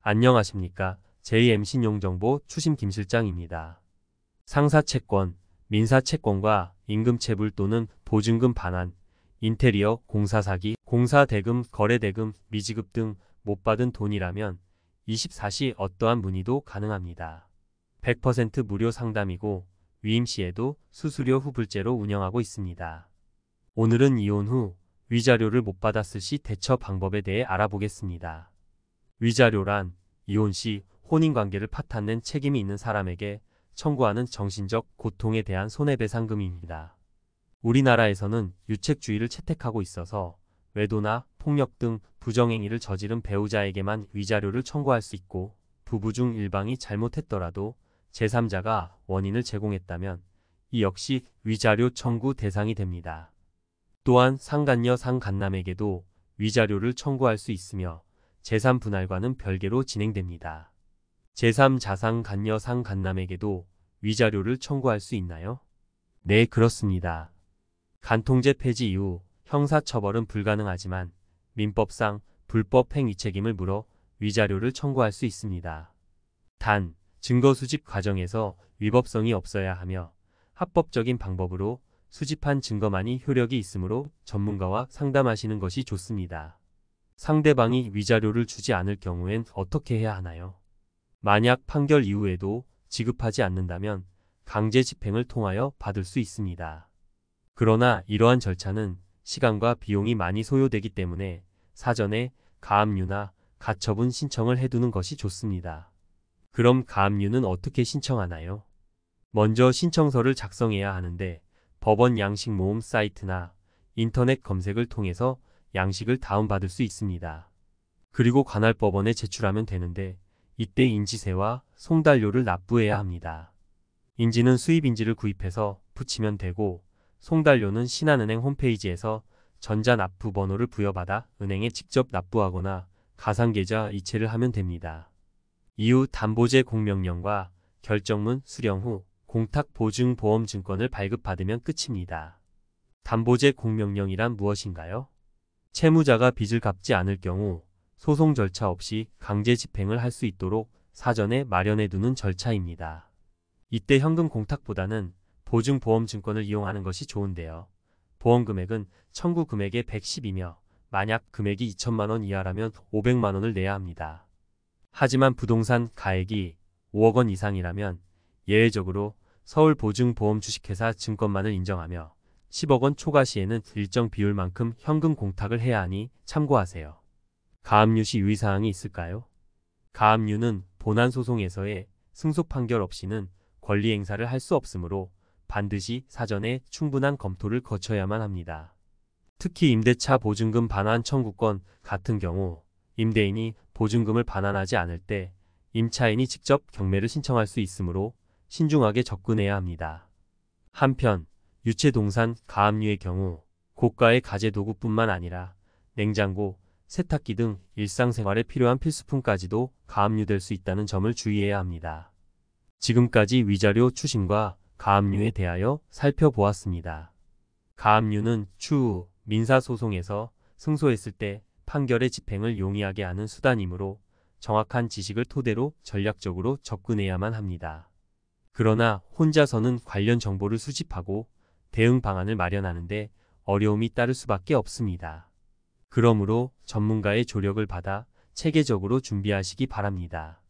안녕하십니까. JM신용정보 추심 김실장입니다. 상사채권, 민사채권과 임금체불 또는 보증금 반환, 인테리어, 공사사기, 공사대금, 거래대금, 미지급 등 못 받은 돈이라면 24시 어떠한 문의도 가능합니다. 100% 무료 상담이고 위임 시에도 수수료 후불제로 운영하고 있습니다. 오늘은 이혼 후 위자료를 못 받았을 시 대처 방법에 대해 알아보겠습니다. 위자료란 이혼 시 혼인관계를 파탄낸 책임이 있는 사람에게 청구하는 정신적 고통에 대한 손해배상금입니다. 우리나라에서는 유책주의를 채택하고 있어서 외도나 폭력 등 부정행위를 저지른 배우자에게만 위자료를 청구할 수 있고, 부부 중 일방이 잘못했더라도 제3자가 원인을 제공했다면 이 역시 위자료 청구 대상이 됩니다. 또한 상간녀 상간남에게도 위자료를 청구할 수 있으며 제3분할과는 별개로 진행됩니다. 제3자상간녀 상간남에게도 위자료를 청구할 수 있나요? 네, 그렇습니다. 간통죄 폐지 이후 형사처벌은 불가능하지만 민법상 불법 행위 책임을 물어 위자료를 청구할 수 있습니다. 단, 증거 수집 과정에서 위법성이 없어야 하며 합법적인 방법으로 수집한 증거만이 효력이 있으므로 전문가와 상담하시는 것이 좋습니다. 상대방이 위자료를 주지 않을 경우엔 어떻게 해야 하나요? 만약 판결 이후에도 지급하지 않는다면 강제 집행을 통하여 받을 수 있습니다. 그러나 이러한 절차는 시간과 비용이 많이 소요되기 때문에 사전에 가압류나 가처분 신청을 해두는 것이 좋습니다. 그럼 가압류는 어떻게 신청하나요? 먼저 신청서를 작성해야 하는데 법원 양식 모음 사이트나 인터넷 검색을 통해서 양식을 다운받을 수 있습니다. 그리고 관할 법원에 제출하면 되는데 이때 인지세와 송달료를 납부해야 합니다. 인지는 수입인지를 구입해서 붙이면 되고 송달료는 신한은행 홈페이지에서 전자납부 번호를 부여받아 은행에 직접 납부하거나 가상계좌 이체를 하면 됩니다. 이후 담보제 공명령과 결정문 수령 후 공탁보증보험증권을 발급받으면 끝입니다. 담보제 공명령이란 무엇인가요? 채무자가 빚을 갚지 않을 경우 소송 절차 없이 강제 집행을 할 수 있도록 사전에 마련해두는 절차입니다. 이때 현금 공탁보다는 보증보험증권을 이용하는 것이 좋은데요. 보험금액은 청구 금액의 110이며 만약 금액이 2천만 원 이하라면 500만 원을 내야 합니다. 하지만 부동산 가액이 5억 원 이상이라면 예외적으로 서울보증보험 주식회사 증권만을 인정하며 10억 원 초과 시에는 일정 비율만큼 현금 공탁을 해야 하니 참고하세요. 가압류 시 유의사항이 있을까요? 가압류는 본안소송에서의 승소 판결 없이는 권리 행사를 할 수 없으므로 반드시 사전에 충분한 검토를 거쳐야만 합니다. 특히 임대차 보증금 반환 청구권 같은 경우 임대인이 보증금을 반환하지 않을 때 임차인이 직접 경매를 신청할 수 있으므로 신중하게 접근해야 합니다. 한편 유체동산 가압류의 경우 고가의 가재도구뿐만 아니라 냉장고, 세탁기 등 일상생활에 필요한 필수품까지도 가압류될 수 있다는 점을 주의해야 합니다. 지금까지 위자료 추심과 가압류에 대하여 살펴보았습니다. 가압류는 추후 민사소송에서 승소했을 때 판결의 집행을 용이하게 하는 수단이므로 정확한 지식을 토대로 전략적으로 접근해야만 합니다. 그러나 혼자서는 관련 정보를 수집하고 대응 방안을 마련하는데 어려움이 따를 수밖에 없습니다. 그러므로 전문가의 조력을 받아 체계적으로 준비하시기 바랍니다.